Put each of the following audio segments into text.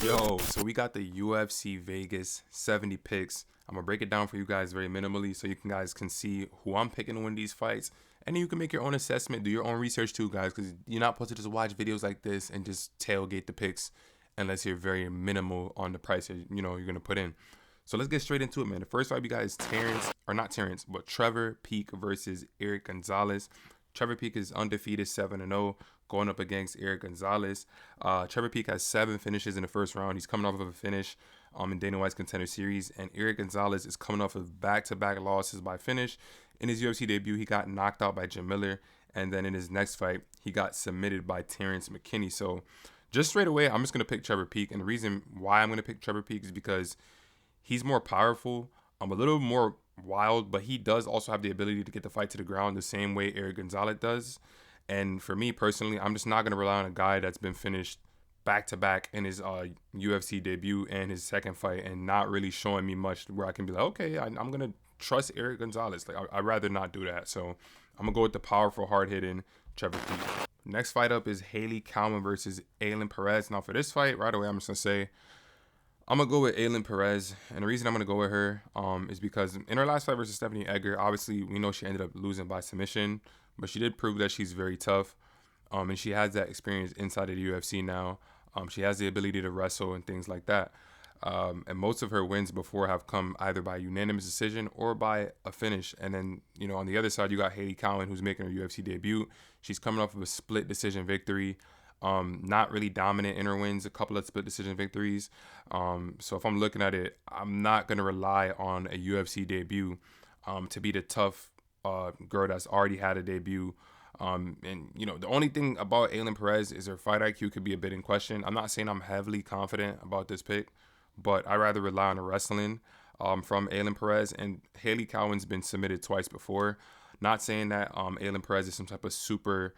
Yo, so we got the UFC Vegas 70 picks. I'm gonna break it down for you guys very minimally so you guys can see who I'm picking to win these fights. And then you can make your own assessment, do your own research too, guys, because you're not supposed to just watch videos like this and just tailgate the picks unless you're very minimal on the price you're gonna put in. So let's get straight into it, man. The first fight we got is Trevor Peek versus Eric Gonzalez. Trevor Peek is undefeated 7-0 going up against Eric Gonzalez. Trevor Peek has 7 finishes in the first round. He's coming off of a finish in Dana White's Contender Series. And Eric Gonzalez is coming off of back-to-back losses by finish. In his UFC debut, he got knocked out by Jim Miller. And then in his next fight, he got submitted by Terrence McKinney. So just straight away, I'm just going to pick Trevor Peek. And the reason why I'm going to pick Trevor Peek is because he's more powerful. I'm a little more wild, but he does also have the ability to get the fight to the ground the same way Eric Gonzalez does. And for me personally, I'm just not going to rely on a guy that's been finished back-to-back in his UFC debut and his second fight and not really showing me much where I can be like, okay, I'm going to trust Eric Gonzalez. Like, I'd rather not do that. So I'm going to go with the powerful, hard-hitting Trevor Peek. Next fight up is Haley Cowan versus Ailin Perez. Now, for this fight, right away, I'm just going to say, I'm going to go with Ailin Perez, and the reason I'm going to go with her is because in her last fight versus Stephanie Egger, obviously we know she ended up losing by submission, but she did prove that she's very tough, and she has that experience inside of the UFC now. She has the ability to wrestle and things like that, and most of her wins before have come either by unanimous decision or by a finish. And then, on the other side, you got Haley Cowan, who's making her UFC debut. She's coming off of a split decision victory. Not really dominant in her wins, a couple of split decision victories. So if I'm looking at it, I'm not going to rely on a UFC debut to be the tough girl that's already had a debut. And, the only thing about Ailin Perez is her fight IQ could be a bit in question. I'm not saying I'm heavily confident about this pick, but I'd rather rely on the wrestling from Ailin Perez. And Haley Cowan's been submitted twice before. Not saying that Ailin Perez is some type of super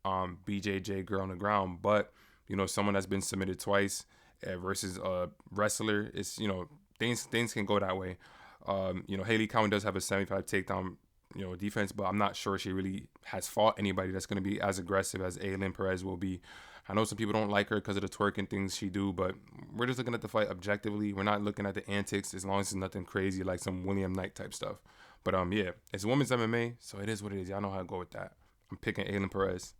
BJJ girl on the ground, but someone that's been submitted twice versus a wrestler is things can go that way. Haley Cowan does have a 75 takedown defense, but I'm not sure she really has fought anybody that's going to be as aggressive as Ailin Perez will be. I know some people don't like her because of the twerking things she do, but we're just looking at the fight objectively. We're not looking at the antics as long as it's nothing crazy like some William Knight type stuff. But yeah, it's women's MMA, so it is what it is. Y'all know how to go with that. I'm picking Ailin Perez.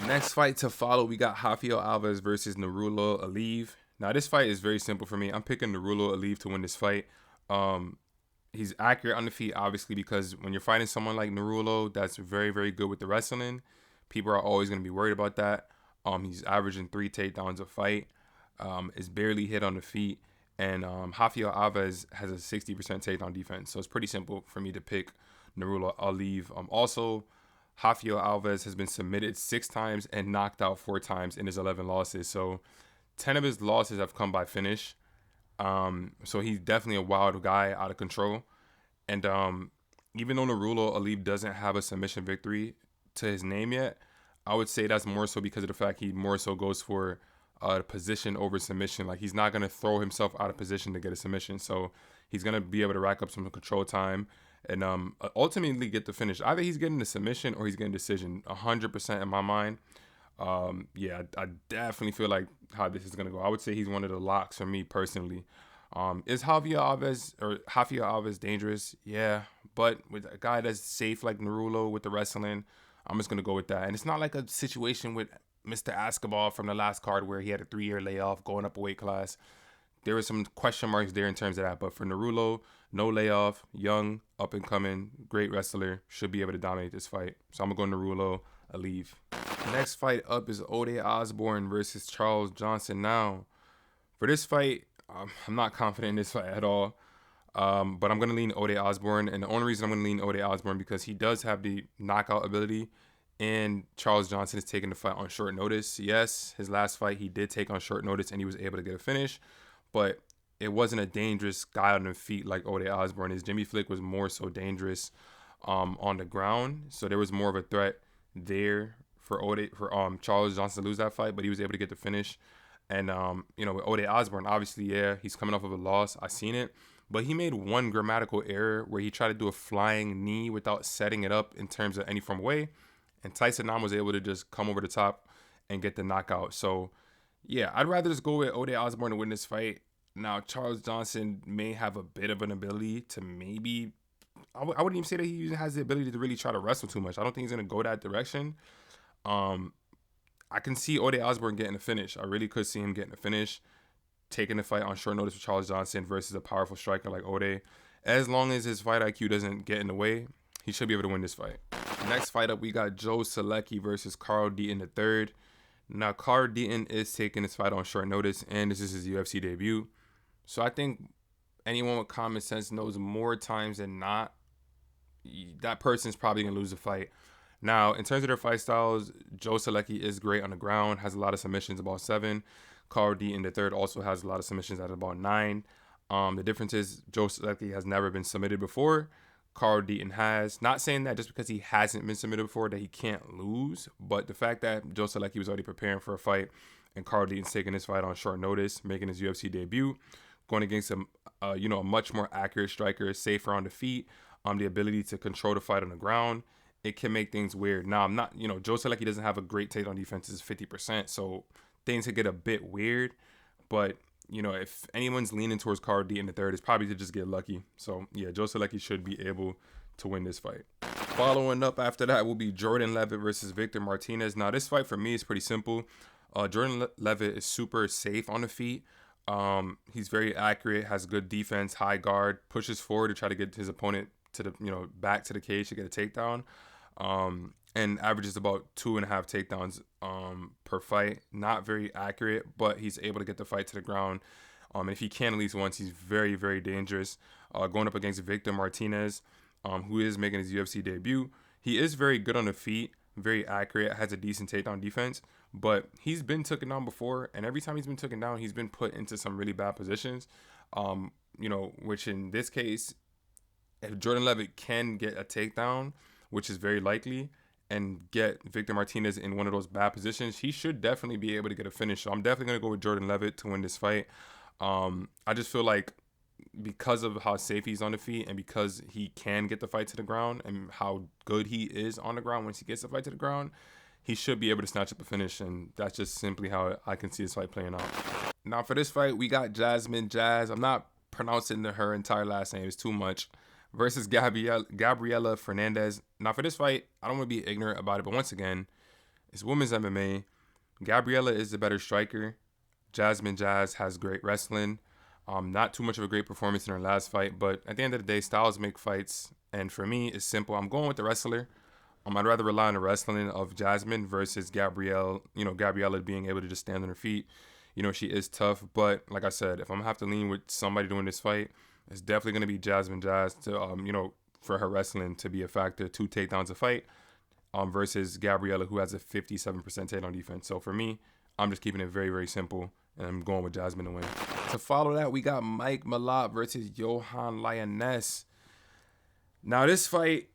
Next fight to follow, we got Rafael Alves versus Nurullo Aliyev. Now, this fight is very simple for me. I'm picking Nurullo Aliyev to win this fight. He's accurate on the feet, obviously, because when you're fighting someone like Nurullo that's very, very good with the wrestling, people are always going to be worried about that. He's averaging 3 takedowns a fight. Is barely hit on the feet. And Rafael Alves has a 60% takedown defense. So it's pretty simple for me to pick Nurullo Aliyev. Also, Rafael Alves has been submitted 6 times and knocked out 4 times in his 11 losses. So 10 of his losses have come by finish. So he's definitely a wild guy, out of control. And even though Nurullo Aliyev doesn't have a submission victory to his name yet, I would say that's more so because of the fact he more so goes for position over submission. Like, he's not going to throw himself out of position to get a submission. So he's going to be able to rack up some control time and ultimately get the finish. Either he's getting the submission or he's getting decision. 100% in my mind. Yeah, I definitely feel like how this is gonna go. I would say he's one of the locks for me personally. Is Rafael Alves dangerous? Yeah, but with a guy that's safe like Nurullo with the wrestling, I'm just gonna go with that. And it's not like a situation with Mr. Escobar from the last card where he had a 3-year layoff going up a weight class. There were some question marks there in terms of that. But for Nurullo, no layoff, young, up and coming, great wrestler, should be able to dominate this fight. So I'm going to go Nurullo Aliyev. Next fight up is Ode Osbourne versus Charles Johnson. Now, for this fight, I'm not confident in this fight at all. But I'm going to lean Ode Osbourne. And the only reason I'm going to lean Ode Osbourne because he does have the knockout ability. And Charles Johnson is taking the fight on short notice. Yes, his last fight he did take on short notice and he was able to get a finish. But it wasn't a dangerous guy on the feet like Ode Osbourne is. Jimmy Flick was more so dangerous on the ground. So there was more of a threat there for Charles Johnson to lose that fight, but he was able to get the finish. And with Ode Osbourne, obviously, yeah, he's coming off of a loss. I seen it, but he made one grammatical error where he tried to do a flying knee without setting it up in terms of any form of way, and Tyson Nam was able to just come over the top and get the knockout. So Yeah, I'd rather just go with Ode Osbourne to win this fight. Now, Charles Johnson may have a bit of an ability to maybe. I wouldn't even say that he even has the ability to really try to wrestle too much. I don't think he's gonna go that direction. Um, I can see Ode Osbourne getting a finish. I really could see him getting a finish, taking the fight on short notice with Charles Johnson versus a powerful striker like Ode. As long as his fight IQ doesn't get in the way, he should be able to win this fight. Next fight up, we got Joe Solecki versus Carl Deaton III. Now, Carl Deaton is taking this fight on short notice, and this is his UFC debut. So I think anyone with common sense knows more times than not that person's probably gonna lose the fight. Now, in terms of their fight styles, Joe Solecki is great on the ground, has a lot of submissions, about 7. Carl Deaton the third also has a lot of submissions at about 9. The difference is Joe Solecki has never been submitted before. Carl Deaton has. Not saying that just because he hasn't been submitted before that he can't lose, but the fact that Joe Solecki was already preparing for a fight and Carl Deaton's taking this fight on short notice, making his UFC debut, going against a much more accurate striker, safer on the feet, the ability to control the fight on the ground, it can make things weird. Now, I'm not, Joe Solecki doesn't have a great takedown defense, is 50%, so things could get a bit weird. But, if anyone's leaning towards Carl Deaton the third, it's probably to just get lucky. So, yeah, Joe Solecki should be able to win this fight. Following up after that will be Jordan Levitt versus Victor Martinez. Now, this fight for me is pretty simple. Jordan Levitt is super safe on the feet. He's very accurate, has good defense, high guard, pushes forward to try to get his opponent to the back to the cage to get a takedown, and averages about 2.5 takedowns per fight. Not very accurate, but he's able to get the fight to the ground. And if he can at least once, he's very, very dangerous. Going up against Victor Martinez, who is making his UFC debut, he is very good on the feet, very accurate, has a decent takedown defense, but he's been taken down before, and every time he's been taken down, he's been put into some really bad positions. Which in this case, if Jordan Levitt can get a takedown, which is very likely, and get Victor Martinez in one of those bad positions, he should definitely be able to get a finish. So I'm definitely going to go with Jordan Levitt to win this fight. I just feel like because of how safe he's on the feet and because he can get the fight to the ground and how good he is on the ground once he gets the fight to the ground, he should be able to snatch up a finish, and that's just simply how I can see this fight playing out. Now for this fight, we got Jasmine Jazz. I'm not pronouncing her entire last name. It's too much. Versus Gabriela Fernandez. Now for this fight, I don't want to be ignorant about it, but once again, it's women's MMA. Gabriela is the better striker. Jasmine Jazz has great wrestling. Not too much of a great performance in her last fight, but at the end of the day, styles make fights. And for me, it's simple. I'm going with the wrestler. I'd rather rely on the wrestling of Jasmine versus Gabriela being able to just stand on her feet. She is tough, but like I said, if I'm gonna have to lean with somebody doing this fight, it's definitely gonna be Jasmine Jazz to for her wrestling to be a factor. 2 takedowns a fight, versus Gabriela, who has a 57% takedown defense. So for me, I'm just keeping it very, very simple, and I'm going with Jasmine to win. To follow that, we got Mike Malott versus Johan Lainez. Now this fight,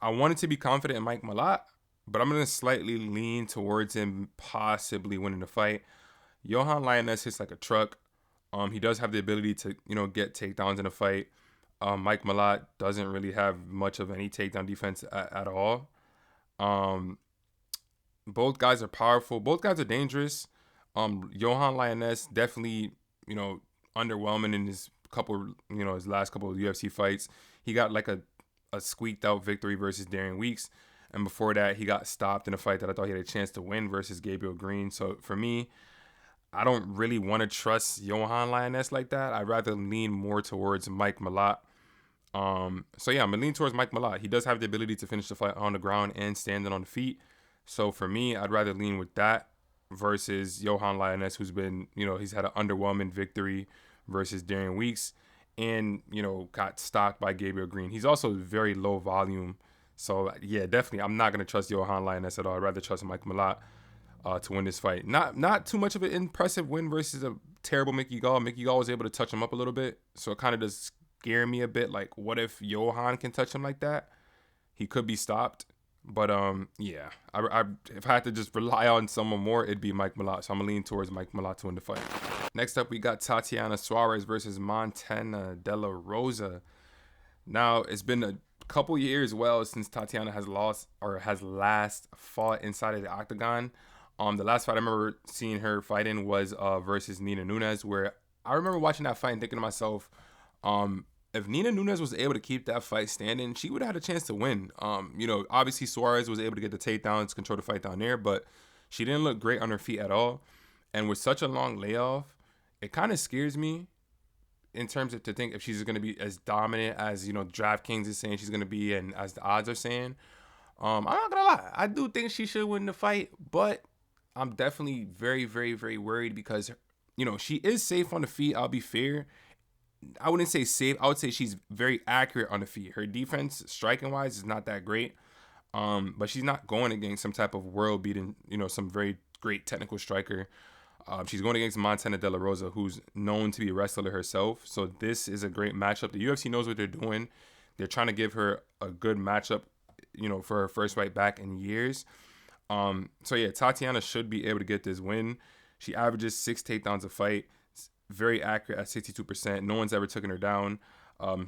I wanted to be confident in Mike Malott, but I'm going to slightly lean towards him possibly winning the fight. Johan Lainez hits like a truck. He does have the ability to, get takedowns in a fight. Mike Malott doesn't really have much of any takedown defense at all. Both guys are powerful. Both guys are dangerous. Johan Lainez definitely, underwhelming in his his last couple of UFC fights. He got like a squeaked out victory versus Darian Weeks. And before that, he got stopped in a fight that I thought he had a chance to win versus Gabriel Green. So for me, I don't really want to trust Johan Lainez like that. I'd rather lean more towards Mike Malott. I'm going to lean towards Mike Malott. He does have the ability to finish the fight on the ground and standing on the feet. So for me, I'd rather lean with that versus Johan Lainez, who's been, he's had an underwhelming victory versus Darian Weeks and, got stopped by Gabriel Green. He's also very low volume. So, yeah, definitely, I'm not going to trust Johan Lainez at all. I'd rather trust Mike Malott to win this fight. Not too much of an impressive win versus a terrible Mickey Gall. Mickey Gall was able to touch him up a little bit. So it kind of does scare me a bit. Like, what if Johan can touch him like that? He could be stopped. But, yeah, if I had to just rely on someone more, it'd be Mike Malott. So I'm going to lean towards Mike Malott to win the fight. Next up, we got Tatiana Suarez versus Montana De La Rosa. Now, it's been a couple years, since Tatiana has last fought inside of the octagon. The last fight I remember seeing her fighting was versus Nina Nunes, where I remember watching that fight and thinking to myself, if Nina Nunes was able to keep that fight standing, she would have had a chance to win. Obviously Suarez was able to get the takedowns, control the fight down there, but she didn't look great on her feet at all. And with such a long layoff, it kind of scares me in terms of to think if she's going to be as dominant as DraftKings is saying she's going to be, and as the odds are saying. I'm not gonna lie, I do think she should win the fight, but I'm definitely very, very, very worried because she is safe on the feet. I'll be fair. I wouldn't say safe. I would say she's very accurate on the feet. Her defense, striking wise, is not that great. But she's not going against some type of world beating, some very great technical striker. She's going against Montana De La Rosa, who's known to be a wrestler herself. So this is a great matchup. The UFC knows what they're doing. They're trying to give her a good matchup, for her first fight back in years. Tatiana should be able to get this win. She averages 6 takedowns a fight. Very accurate at 62%. No one's ever taken her down.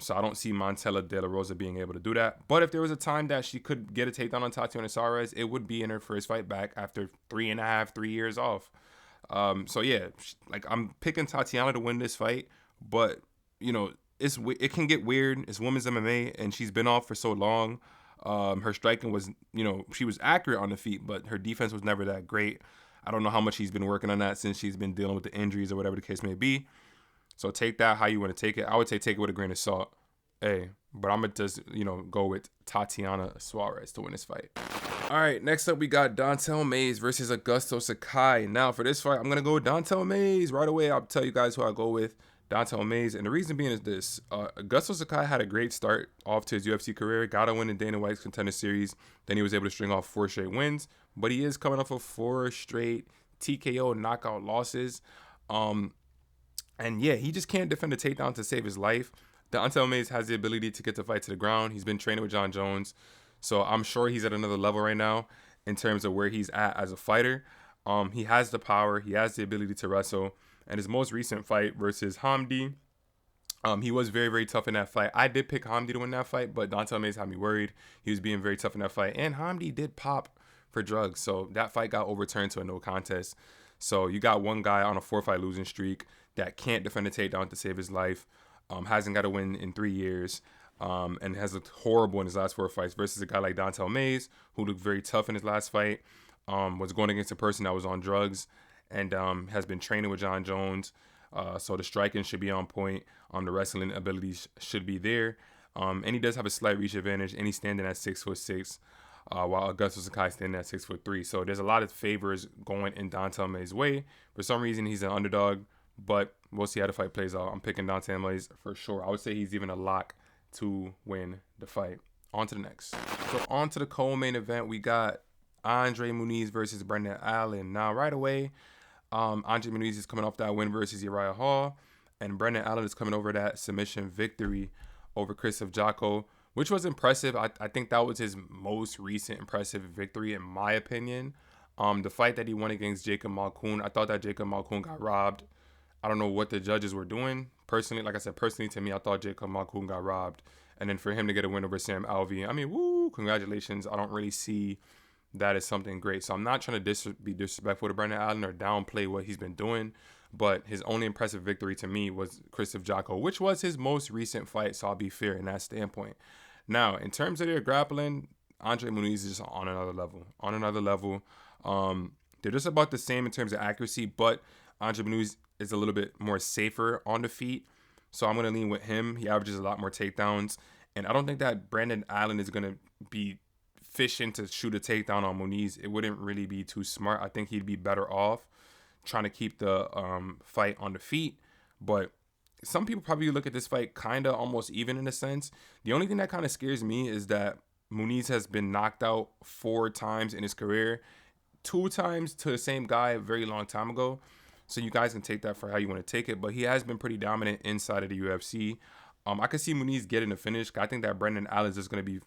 So I don't see Montana De La Rosa being able to do that. But if there was a time that she could get a takedown on Tatiana Suarez, it would be in her first fight back after 3 years off. I'm picking Tatiana to win this fight, but it can get weird. It's women's MMA, and she's been off for so long. Her striking was, she was accurate on the feet, but her defense was never that great. I don't know how much she's been working on that since she's been dealing with the injuries or whatever the case may be. So take that how you want to take it. I would say take it with a grain of salt. But I'm going to just, go with Tatiana Suarez to win this fight. All right, next up we got Don'Tale Mayes versus Augusto Sakai. Now for this fight, I'm going to go with Don'Tale Mayes. Right away, I'll tell you guys who I go with. Don'Tale Mayes. And the reason being is this. Augusto Sakai had a great start off to his UFC career. Got a win in Dana White's Contender Series. Then he was able to string off 4 straight wins. But he is coming off of 4 straight TKO knockout losses. He just can't defend a takedown to save his life. Don'Tale Mayes has the ability to get the fight to the ground. He's been training with Jon Jones. So I'm sure he's at another level right now in terms of where he's at as a fighter. He has the power. He has the ability to wrestle. And his most recent fight versus Hamdi, he was very, very tough in that fight. I did pick Hamdi to win that fight, but Don'Tale Mayes had me worried. He was being very tough in that fight. And Hamdi did pop for drugs. So that fight got overturned to a no contest. So you got one guy on a 4-fight losing streak that can't defend a takedown to save his life, hasn't got a win in 3 years, and has looked horrible in his last 4 fights versus a guy like Don'Tale Mayes, who looked very tough in his last fight, was going against a person that was on drugs, and has been training with Jon Jones. So the striking should be on point. The wrestling abilities should be there. And he does have a slight reach advantage, and he's standing at 6'6", while Augusto Sakai standing at 6'3". So there's a lot of favors going in Don'Tale Mayes' way. For some reason, he's an underdog, but we'll see how the fight plays out. I'm picking Don'Tale Mayes for sure. I would say he's even a lock to win the fight. On to the next. So on to the co-main event, we got Andre Muniz versus Brendan Allen. Now, right away, Andre Muniz is coming off that win versus Uriah Hall, and Brendan Allen is coming over that submission victory over Krzysztof Jotko, which was impressive. I think that was his most recent impressive victory, in my opinion. The fight that he won against Jacob Malkoun, I thought that Jacob Malkoun got robbed. I don't know what the judges were doing. Personally, like I said, to me, I thought Jacob Malkoun got robbed. And then for him to get a win over Sam Alvey, I mean, woo, congratulations. I don't really see that as something great. So I'm not trying to be disrespectful to Brendan Allen or downplay what he's been doing. But his only impressive victory to me was Krzysztof Jotko, which was his most recent fight. So I'll be fair in that standpoint. Now, in terms of their grappling, Andre Muniz is just on another level. They're just about the same in terms of accuracy, but Andre Muniz is a little bit more safer on the feet. So I'm going to lean with him. He averages a lot more takedowns. And I don't think that Brendan Allen is going to be fishing to shoot a takedown on Muniz. It wouldn't really be too smart. I think he'd be better off trying to keep the fight on the feet. But some people probably look at this fight kind of almost even in a sense. The only thing that kind of scares me is that Muniz has been knocked out 4 times in his career. 2 times to the same guy a very long time ago. So you guys can take that for how you want to take it. But he has been pretty dominant inside of the UFC. I could see Muniz getting a finish. I think that Brendan Allen is just going to be,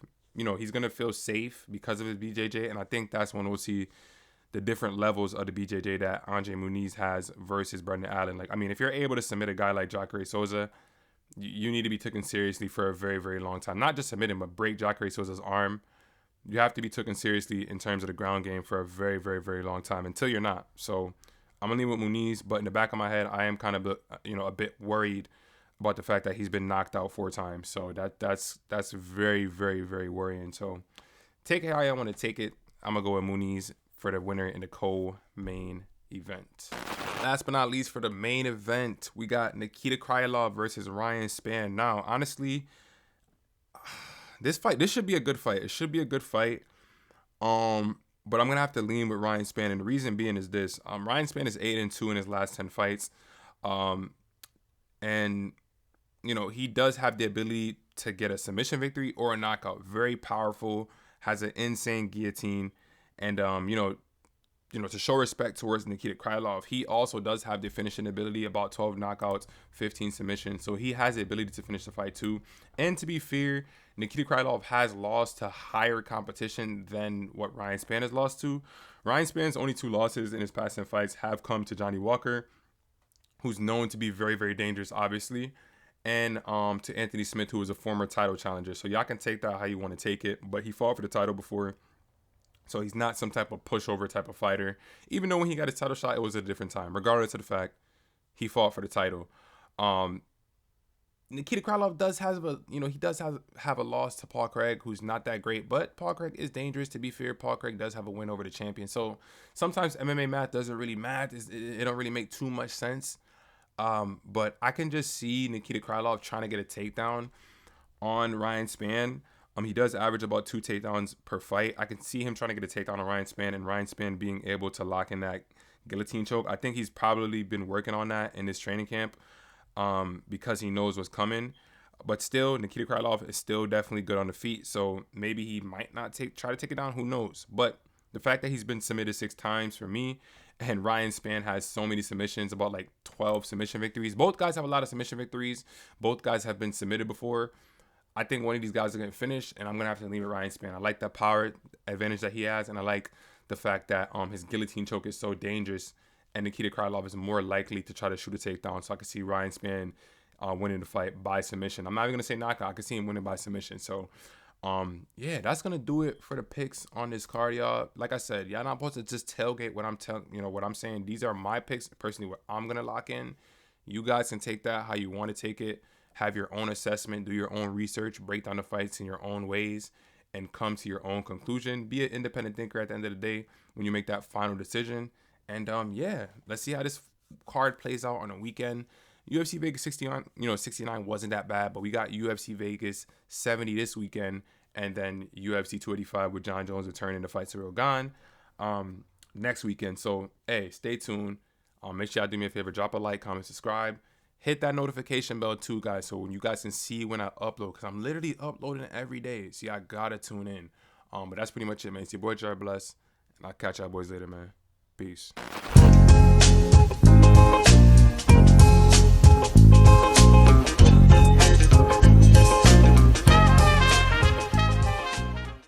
he's going to feel safe because of his BJJ. And I think that's when we'll see the different levels of the BJJ that Andre Muniz has versus Brendan Allen. Like, I mean, if you're able to submit a guy like Jacare Souza, you need to be taken seriously for a very, very long time. Not just submit him, but break Jacare Souza's arm. you have to be taken seriously in terms of the ground game for a very, very, very long time until you're not. So I'm gonna leave with Muniz, but in the back of my head, I am kind of a bit worried about the fact that he's been knocked out 4 times. So that's very, very, very worrying. So take it how I want to take it. I'm gonna go with Muniz for the winner in the co-main event. Last but not least, for the main event, we got Nikita Krylov versus Ryan Spann. Now, honestly, this should be a good fight. It should be a good fight. But I'm gonna have to lean with Ryan Spann, and the reason being is this: Ryan Spann is 8-2 in his last 10 fights, and he does have the ability to get a submission victory or a knockout. Very powerful, has an insane guillotine, and to show respect towards Nikita Krylov, he also does have the finishing ability, about 12 knockouts, 15 submissions. So he has the ability to finish the fight too. And to be fair, Nikita Krylov has lost to higher competition than what Ryan Spann has lost to. Ryan Spann's only 2 losses in his past 10 fights have come to Johnny Walker, who's known to be very, very dangerous, obviously, and to Anthony Smith, who was a former title challenger. So y'all can take that how you want to take it, but he fought for the title before. So he's not some type of pushover type of fighter. Even though when he got his title shot, it was at a different time. Regardless of the fact, he fought for the title. Nikita Krylov does have a loss to Paul Craig, who's not that great. But Paul Craig is dangerous. To be fair, Paul Craig does have a win over the champion. So sometimes MMA math doesn't really math. It don't really make too much sense. But I can just see Nikita Krylov trying to get a takedown on Ryan Spann. He does average about 2 takedowns per fight. I can see him trying to get a takedown on Ryan Spann, and Ryan Spann being able to lock in that guillotine choke. I think he's probably been working on that in this training camp because he knows what's coming. But still, Nikita Krylov is still definitely good on the feet, so maybe he might not try to take it down. Who knows? But the fact that he's been submitted 6 times for me, and Ryan Spann has so many submissions, about like 12 submission victories. Both guys have a lot of submission victories. Both guys have been submitted before. I think one of these guys are going to finish, and I'm going to have to leave it Ryan Spann. I like the power advantage that he has, and I like the fact that his guillotine choke is so dangerous, and Nikita Krylov is more likely to try to shoot a takedown. So I can see Ryan Spann winning the fight by submission. I'm not even going to say knockout. I can see him winning by submission. So, yeah, that's going to do it for the picks on this card, y'all. Like I said, y'all not supposed to just tailgate what I'm saying. These are my picks, personally, what I'm going to lock in. You guys can take that how you want to take it. Have your own assessment, do your own research, break down the fights in your own ways, and come to your own conclusion. Be an independent thinker at the end of the day when you make that final decision. And yeah, let's see how this card plays out on a weekend. UFC Vegas 69 wasn't that bad, but we got UFC Vegas 70 this weekend, and then UFC 285 with John Jones returning to fight Cyril Gane next weekend. So hey, stay tuned. Make sure y'all do me a favor, drop a like, comment, subscribe. Hit that notification bell too, guys, so when you guys can see when I upload, because I'm literally uploading every day. So I gotta tune in. But that's pretty much it, man. It's your boy Jar Bless, and I'll catch y'all boys later, man. Peace.